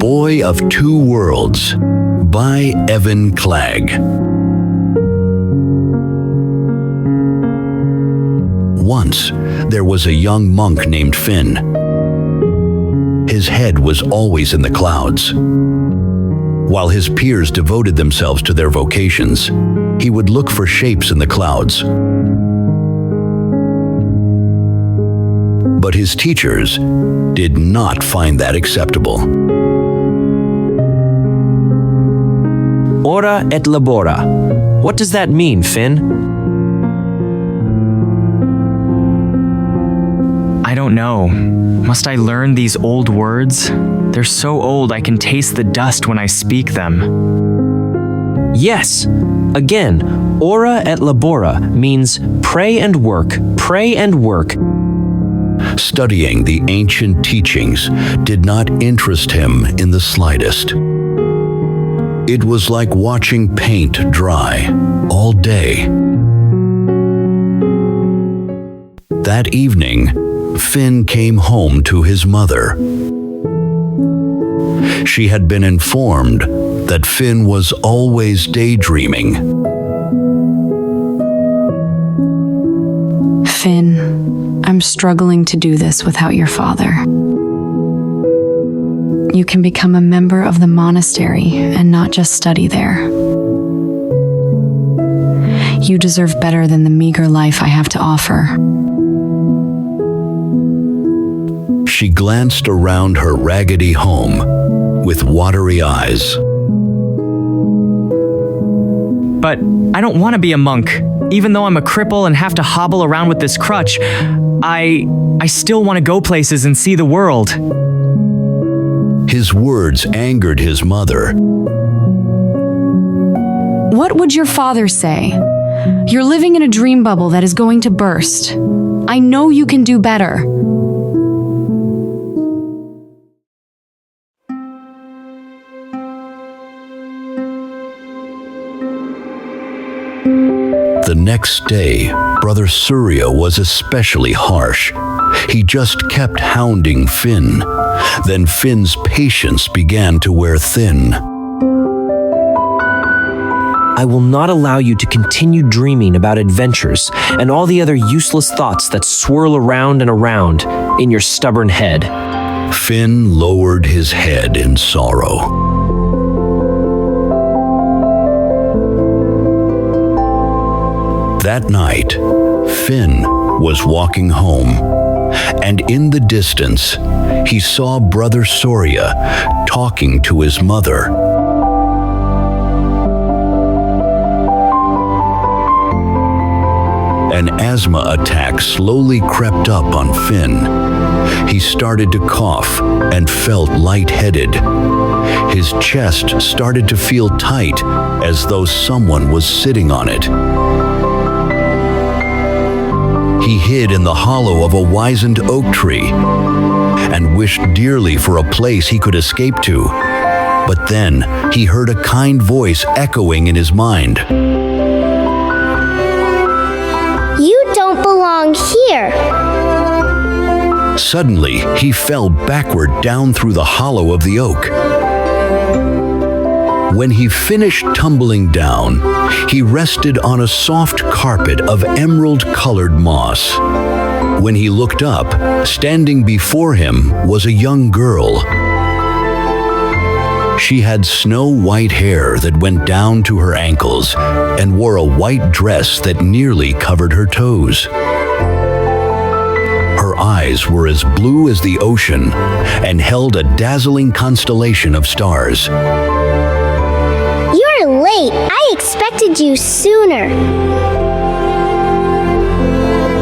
Boy of Two Worlds by Clagg. Once, there was a young monk named Finn. His head was always in the clouds. While his peers devoted themselves to their vocations, he would look for shapes in the clouds. But his teachers did not find that acceptable. Ora et labora. What does that mean, Finn? I don't know. Must I learn these old words? They're so old I can taste the dust when I speak them. Yes. Again, ora et labora means pray and work, pray and work. Studying the ancient teachings did not interest him in the slightest. It was like watching paint dry all day. That evening, Finn came home to his mother. She had been informed that Finn was always daydreaming. Finn, I'm struggling to do this without your father. You can become a member of the monastery and not just study there. You deserve better than the meager life I have to offer. She glanced around her raggedy home with watery eyes. But I don't want to be a monk. Even though I'm a cripple and have to hobble around with this crutch, I still want to go places and see the world. His words angered his mother. What would your father say? You're living in a dream bubble that is going to burst. I know you can do better. The next day, Brother Surya was especially harsh. He just kept hounding Finn. Then Finn's patience began to wear thin. I will not allow you to continue dreaming about adventures and all the other useless thoughts that swirl around and around in your stubborn head. Finn lowered his head in sorrow. That night, Finn was walking home, and in the distance, he saw Brother Surya talking to his mother. An asthma attack slowly crept up on Finn. He started to cough and felt lightheaded. His chest started to feel tight, as though someone was sitting on it. He hid in the hollow of a wizened oak tree and wished dearly for a place he could escape to. But then he heard a kind voice echoing in his mind. You don't belong here. Suddenly, he fell backward down through the hollow of the oak. When he finished tumbling down, he rested on a soft carpet of emerald-colored moss. When he looked up, standing before him was a young girl. She had snow-white hair that went down to her ankles and wore a white dress that nearly covered her toes. Her eyes were as blue as the ocean and held a dazzling constellation of stars. You're late. I expected you sooner.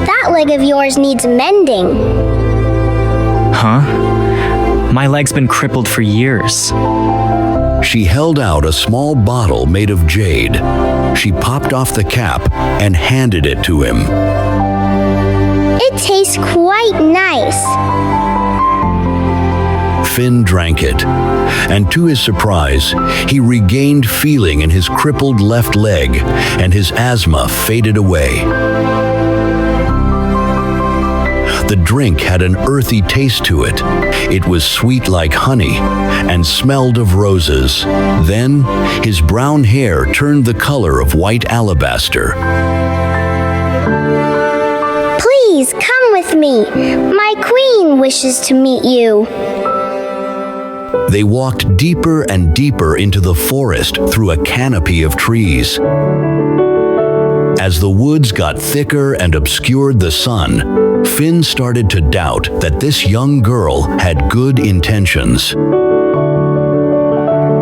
That leg of yours needs mending. Huh? My leg's been crippled for years. She held out a small bottle made of jade. She popped off the cap and handed it to him. It tastes quite nice. Finn drank it, and to his surprise, he regained feeling in his crippled left leg, and his asthma faded away. The drink had an earthy taste to it. It was sweet like honey and smelled of roses. Then his brown hair turned the color of white alabaster. Please come with me. My queen wishes to meet you. They walked deeper and deeper into the forest through a canopy of trees. As the woods got thicker and obscured the sun, Finn started to doubt that this young girl had good intentions.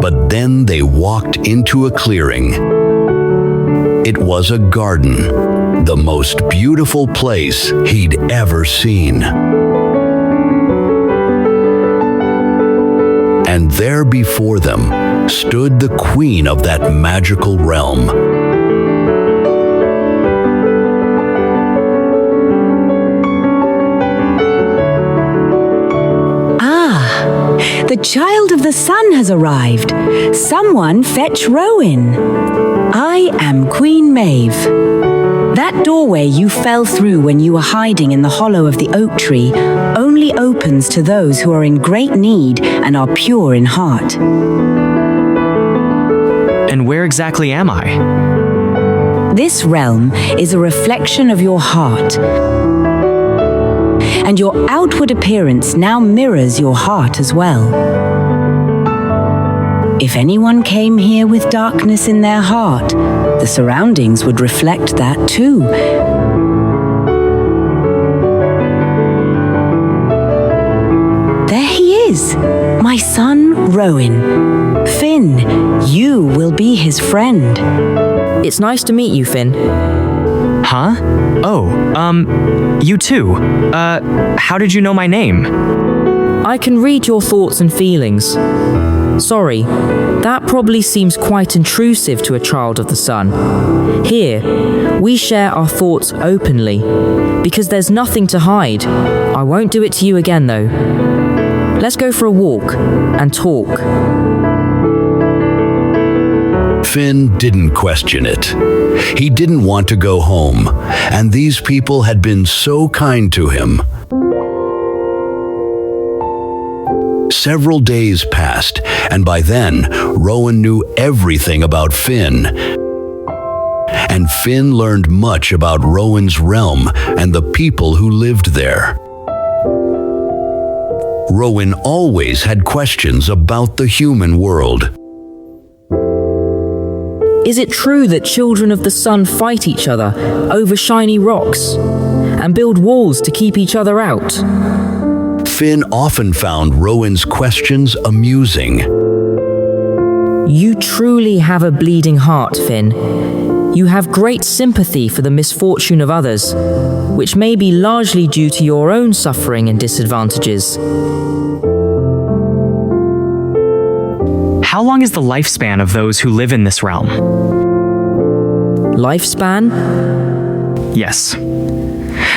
But then they walked into a clearing. It was a garden, the most beautiful place he'd ever seen. And there before them stood the queen of that magical realm. The child of the sun has arrived. Someone fetch Rowan. I am Queen Maeve. That doorway you fell through when you were hiding in the hollow of the oak tree only opens to those who are in great need and are pure in heart. And where exactly am I? This realm is a reflection of your heart. And your outward appearance now mirrors your heart as well. If anyone came here with darkness in their heart, the surroundings would reflect that too. There he is, my son Rowan. Finn, you will be his friend. It's nice to meet you, Finn. Huh? Oh, you too. How did you know my name? I can read your thoughts and feelings. Sorry, that probably seems quite intrusive to a child of the sun. Here, we share our thoughts openly, because there's nothing to hide. I won't do it to you again, though. Let's go for a walk and talk. Finn didn't question it. He didn't want to go home, and these people had been so kind to him. Several days passed, and by then, Rowan knew everything about Finn. And Finn learned much about Rowan's realm and the people who lived there. Rowan always had questions about the human world. Is it true that children of the sun fight each other over shiny rocks and build walls to keep each other out? Finn often found Rowan's questions amusing. You truly have a bleeding heart, Finn. You have great sympathy for the misfortune of others, which may be largely due to your own suffering and disadvantages. How long is the lifespan of those who live in this realm? Lifespan? Yes.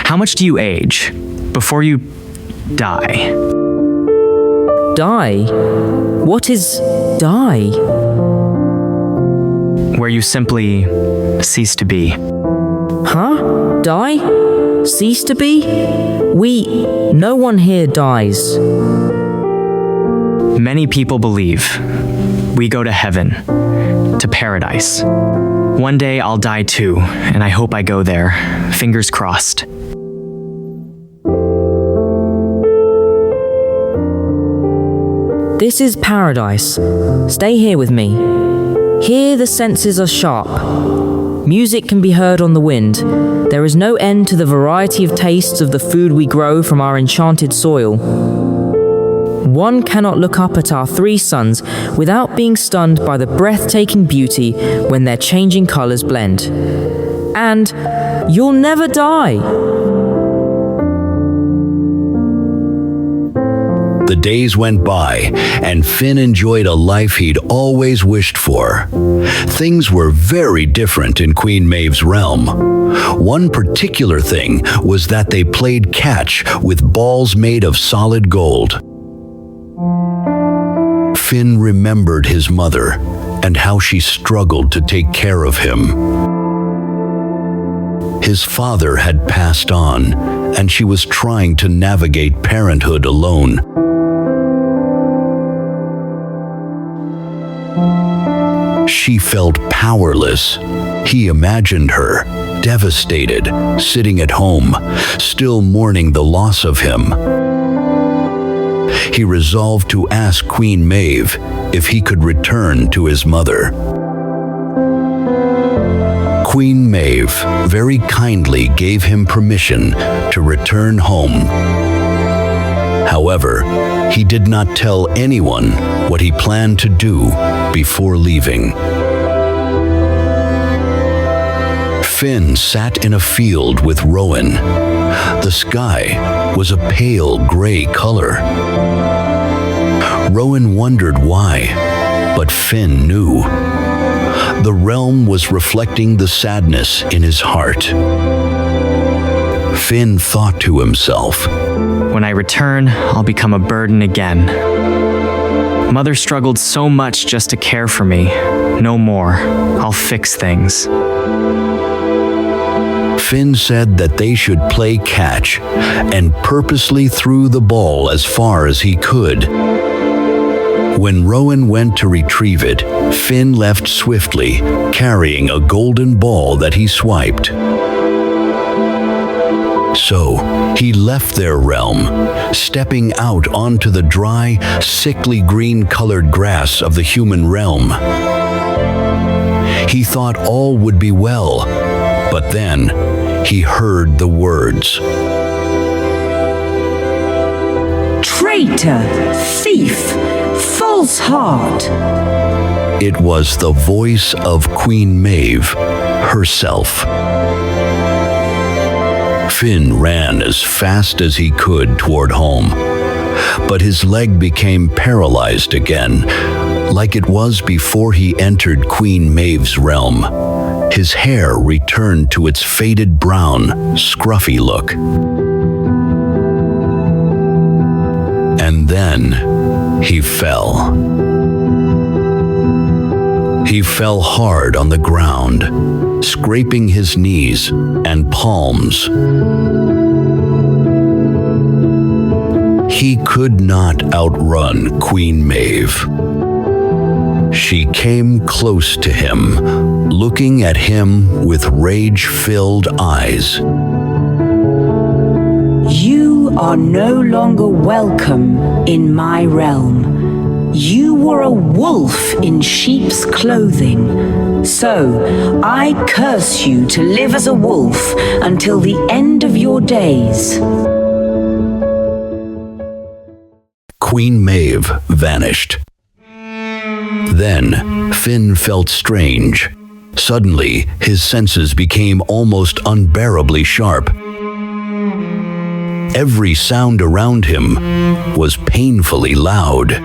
How much do you age before you die? Die? What is die? Where you simply cease to be. Huh? Die? Cease to be? No one here dies. Many people believe we go to heaven, to paradise. One day I'll die too, and I hope I go there. Fingers crossed. This is paradise. Stay here with me. Here the senses are sharp. Music can be heard on the wind. There is no end to the variety of tastes of the food we grow from our enchanted soil. One cannot look up at our three suns without being stunned by the breathtaking beauty when their changing colors blend. And you'll never die. The days went by, and Finn enjoyed a life he'd always wished for. Things were very different in Queen Maeve's realm. One particular thing was that they played catch with balls made of solid gold. Finn remembered his mother and how she struggled to take care of him. His father had passed on, and she was trying to navigate parenthood alone. She felt powerless. He imagined her, devastated, sitting at home, still mourning the loss of him. He resolved to ask Queen Maeve if he could return to his mother. Queen Maeve very kindly gave him permission to return home. However, he did not tell anyone what he planned to do before leaving. Finn sat in a field with Rowan. The sky was a pale gray color. Rowan wondered why, but Finn knew. The realm was reflecting the sadness in his heart. Finn thought to himself, When I return, I'll become a burden again. Mother struggled so much just to care for me. No more. I'll fix things. Finn said that they should play catch and purposely threw the ball as far as he could. When Rowan went to retrieve it, Finn left swiftly, carrying a golden ball that he swiped. So, he left their realm, stepping out onto the dry, sickly green-colored grass of the human realm. He thought all would be well, but then he heard the words. Traitor, thief, false heart. It was the voice of Queen Maeve herself. Finn ran as fast as he could toward home, but his leg became paralyzed again, like it was before he entered Queen Maeve's realm. His hair returned to its faded brown, scruffy look. And then he fell. He fell hard on the ground, scraping his knees and palms. He could not outrun Queen Maeve. She came close to him, looking at him with rage-filled eyes. You are no longer welcome in my realm. You were a wolf in sheep's clothing. So I curse you to live as a wolf until the end of your days. Queen Maeve vanished. Then Finn felt strange. Suddenly, his senses became almost unbearably sharp. Every sound around him was painfully loud.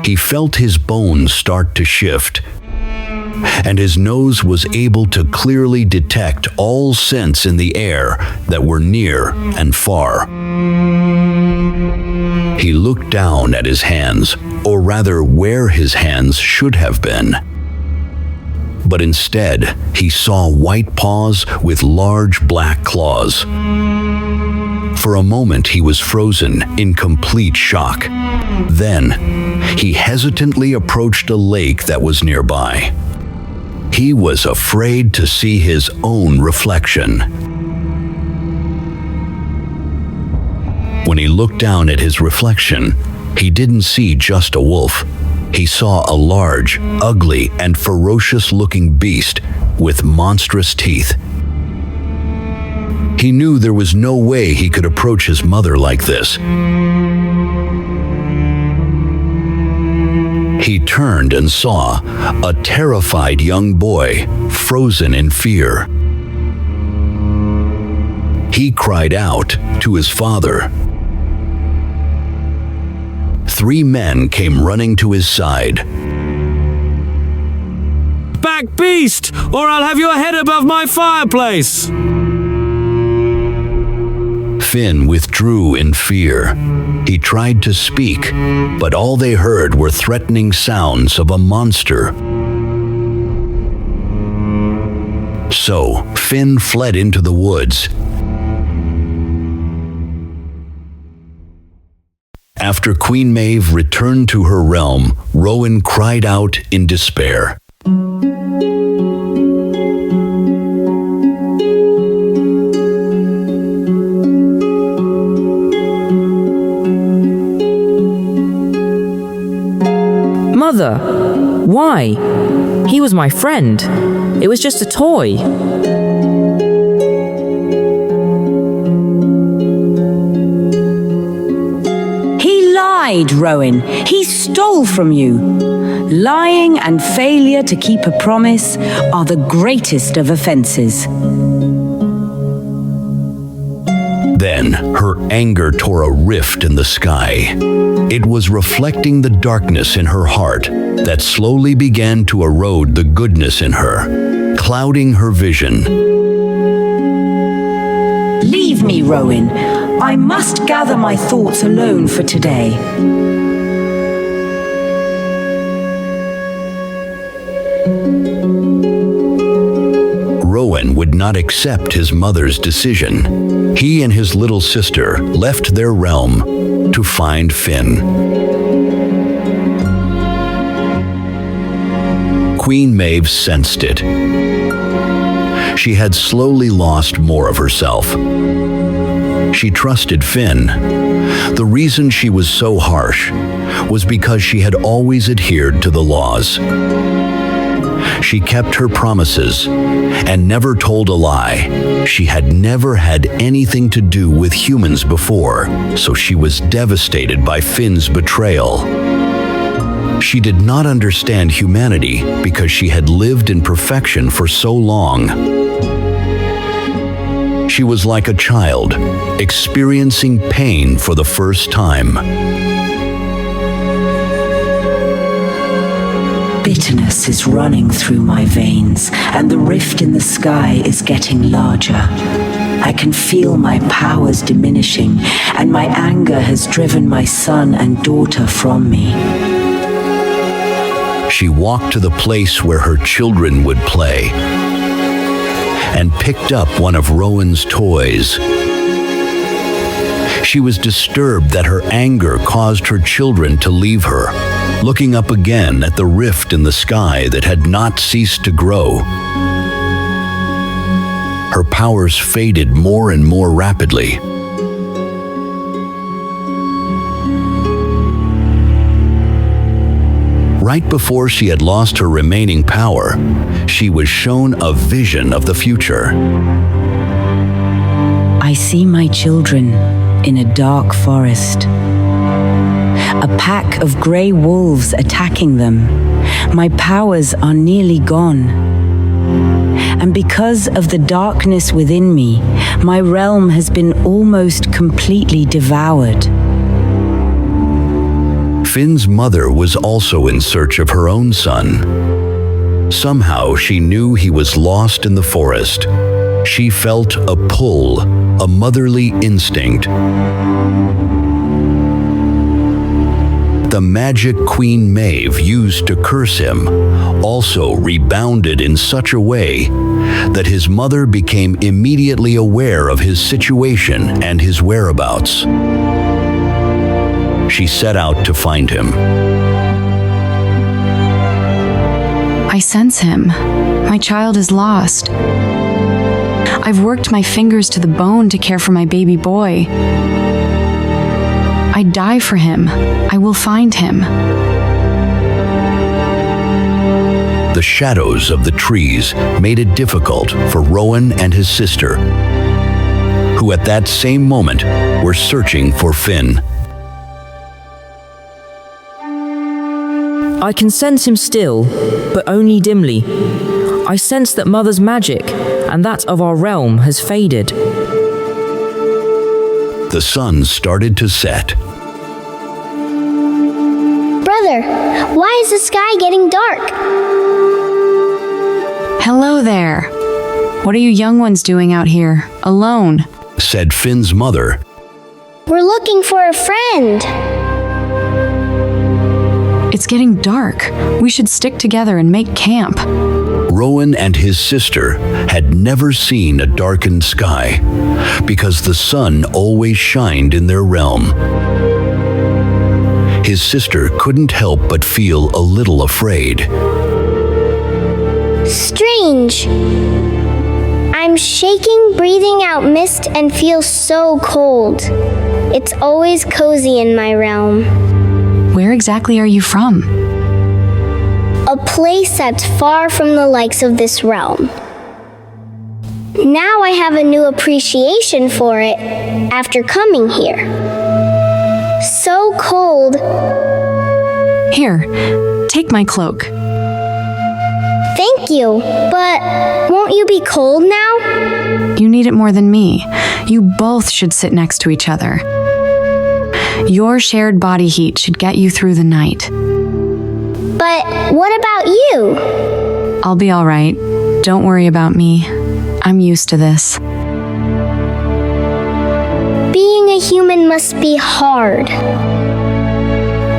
He felt his bones start to shift, and his nose was able to clearly detect all scents in the air that were near and far. He looked down at his hands, or rather where his hands should have been. But instead, he saw white paws with large black claws. For a moment, he was frozen in complete shock. Then, he hesitantly approached a lake that was nearby. He was afraid to see his own reflection. When he looked down at his reflection, he didn't see just a wolf. He saw a large, ugly, and ferocious-looking beast with monstrous teeth. He knew there was no way he could approach his mother like this. He turned and saw a terrified young boy, frozen in fear. He cried out to his father. 3 men came running to his side. Back, beast, or I'll have your head above my fireplace! Finn withdrew in fear. He tried to speak, but all they heard were threatening sounds of a monster. So, Finn fled into the woods. After Queen Maeve returned to her realm, Rowan cried out in despair. Mother, why? He was my friend. It was just a toy. He lied, Rowan. He stole from you. Lying and failure to keep a promise are the greatest of offenses. Then her anger tore a rift in the sky. It was reflecting the darkness in her heart that slowly began to erode the goodness in her, clouding her vision. Leave me, Rowan. I must gather my thoughts alone for today. Rowan would not accept his mother's decision. He and his little sister left their realm to find Finn. Queen Maeve sensed it. She had slowly lost more of herself. She trusted Finn. The reason she was so harsh was because she had always adhered to the laws. She kept her promises and never told a lie. She had never had anything to do with humans before, so she was devastated by Finn's betrayal. She did not understand humanity because she had lived in perfection for so long. She was like a child, experiencing pain for the first time. Bitterness is running through my veins, and the rift in the sky is getting larger. I can feel my powers diminishing, and my anger has driven my son and daughter from me. She walked to the place where her children would play and picked up one of Rowan's toys. She was disturbed that her anger caused her children to leave her, looking up again at the rift in the sky that had not ceased to grow. Her powers faded more and more rapidly. Right before she had lost her remaining power, she was shown a vision of the future. I see my children in a dark forest. A pack of grey wolves attacking them. My powers are nearly gone. And because of the darkness within me, my realm has been almost completely devoured. Finn's mother was also in search of her own son. Somehow she knew he was lost in the forest. She felt a pull, a motherly instinct. The magic Queen Maeve used to curse him also rebounded in such a way that his mother became immediately aware of his situation and his whereabouts. She set out to find him. I sense him. My child is lost. I've worked my fingers to the bone to care for my baby boy. I die for him. I will find him. The shadows of the trees made it difficult for Rowan and his sister, who at that same moment were searching for Finn. I can sense him still, but only dimly. I sense that Mother's magic and that of our realm has faded. The sun started to set. Brother, why is the sky getting dark? Hello there. What are you young ones doing out here, alone? Said Finn's mother. We're looking for a friend. It's getting dark. We should stick together and make camp. Rowan and his sister had never seen a darkened sky because the sun always shined in their realm. His sister couldn't help but feel a little afraid. Strange. I'm shaking, breathing out mist, and feel so cold. It's always cozy in my realm. Where exactly are you from? A place that's far from the likes of this realm. Now I have a new appreciation for it after coming here. So cold. Here, take my cloak. Thank you, but won't you be cold now? You need it more than me. You both should sit next to each other. Your shared body heat should get you through the night. But what about you? I'll be all right. Don't worry about me. I'm used to this. Being a human must be hard.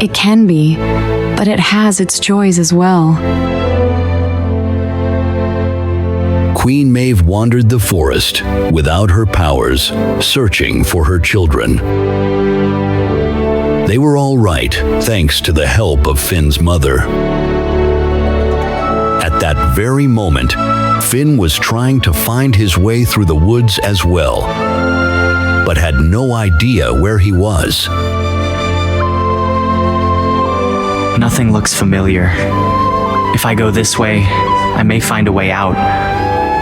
It can be, but it has its joys as well. Queen Maeve wandered the forest without her powers, searching for her children. They were all right, thanks to the help of Finn's mother. At that very moment, Finn was trying to find his way through the woods as well, but had no idea where he was. Nothing looks familiar. If I go this way, I may find a way out,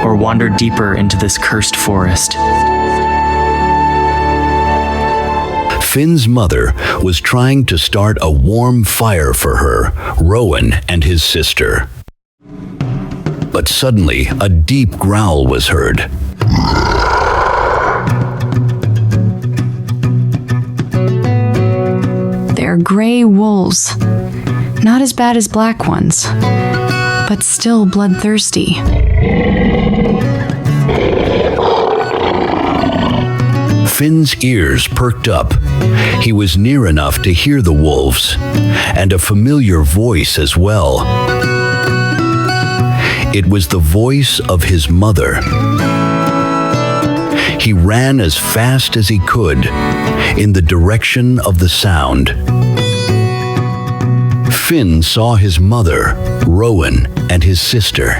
or wander deeper into this cursed forest. Finn's mother was trying to start a warm fire for her, Rowan, and his sister. But suddenly, a deep growl was heard. They're gray wolves. Not as bad as black ones, but still bloodthirsty. Finn's ears perked up. He was near enough to hear the wolves, and a familiar voice as well. It was the voice of his mother. He ran as fast as he could in the direction of the sound. Finn saw his mother, Rowan, and his sister.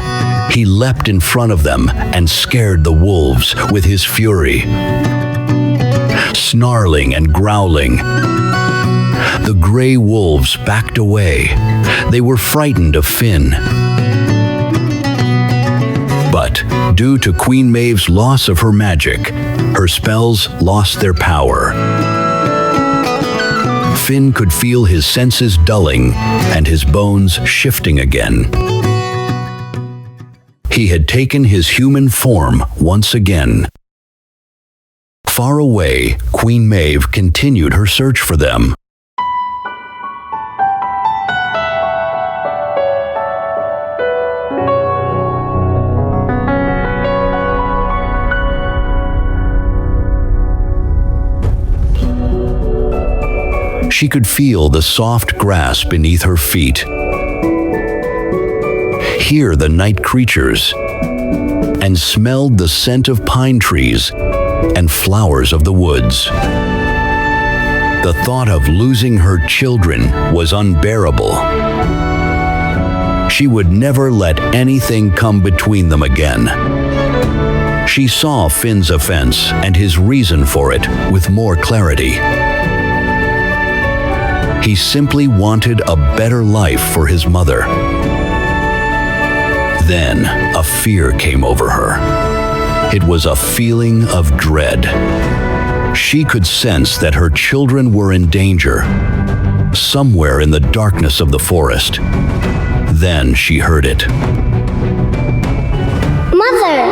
He leapt in front of them and scared the wolves with his fury. Snarling and growling, the gray wolves backed away. They were frightened of Finn. But due to Queen Maeve's loss of her magic, her spells lost their power. Finn could feel his senses dulling and his bones shifting again. He had taken his human form once again. Far away, Queen Maeve continued her search for them. She could feel the soft grass beneath her feet, hear the night creatures, and smelled the scent of pine trees and flowers of the woods. The thought of losing her children was unbearable. She would never let anything come between them again. She saw Finn's offense and his reason for it with more clarity. He simply wanted a better life for his mother. Then a fear came over her. It was a feeling of dread. She could sense that her children were in danger, somewhere in the darkness of the forest. Then she heard it. Mother!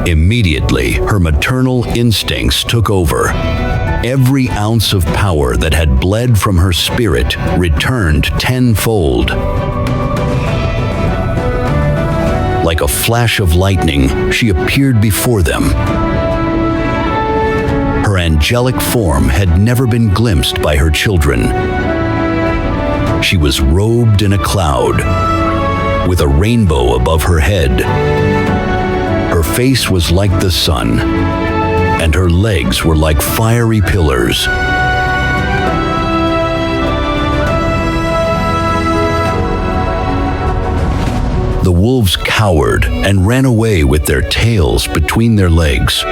Immediately, her maternal instincts took over. Every ounce of power that had bled from her spirit returned tenfold. Like a flash of lightning, she appeared before them. Her angelic form had never been glimpsed by her children. She was robed in a cloud, with a rainbow above her head. Her face was like the sun, and her legs were like fiery pillars. The wolves cowered and ran away with their tails between their legs.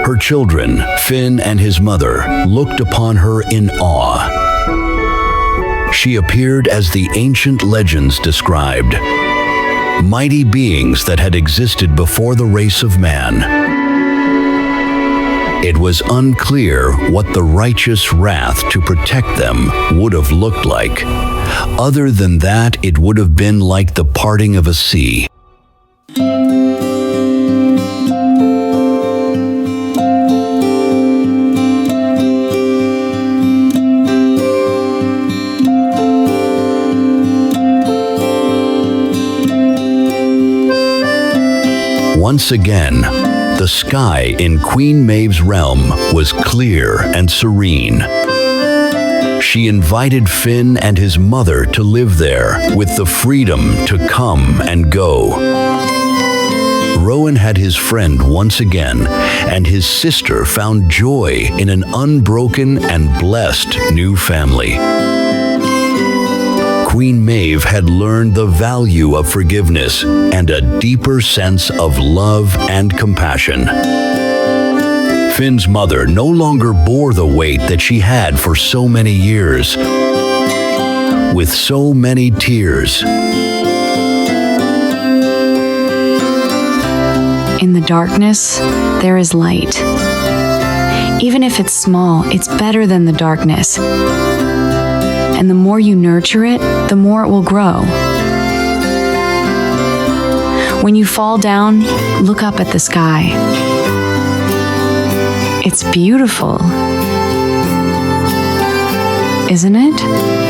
Her children, Finn and his mother, looked upon her in awe. She appeared as the ancient legends described, mighty beings that had existed before the race of man. It was unclear what the righteous wrath to protect them would have looked like. Other than that, it would have been like the parting of a sea. Once again, the sky in Queen Maeve's realm was clear and serene. She invited Finn and his mother to live there with the freedom to come and go. Rowan had his friend once again, and his sister found joy in an unbroken and blessed new family. Queen Maeve had learned the value of forgiveness and a deeper sense of love and compassion. Finn's mother no longer bore the weight that she had for so many years, with so many tears. In the darkness, there is light. Even if it's small, it's better than the darkness. And the more you nurture it, the more it will grow. When you fall down, look up at the sky. It's beautiful, isn't it?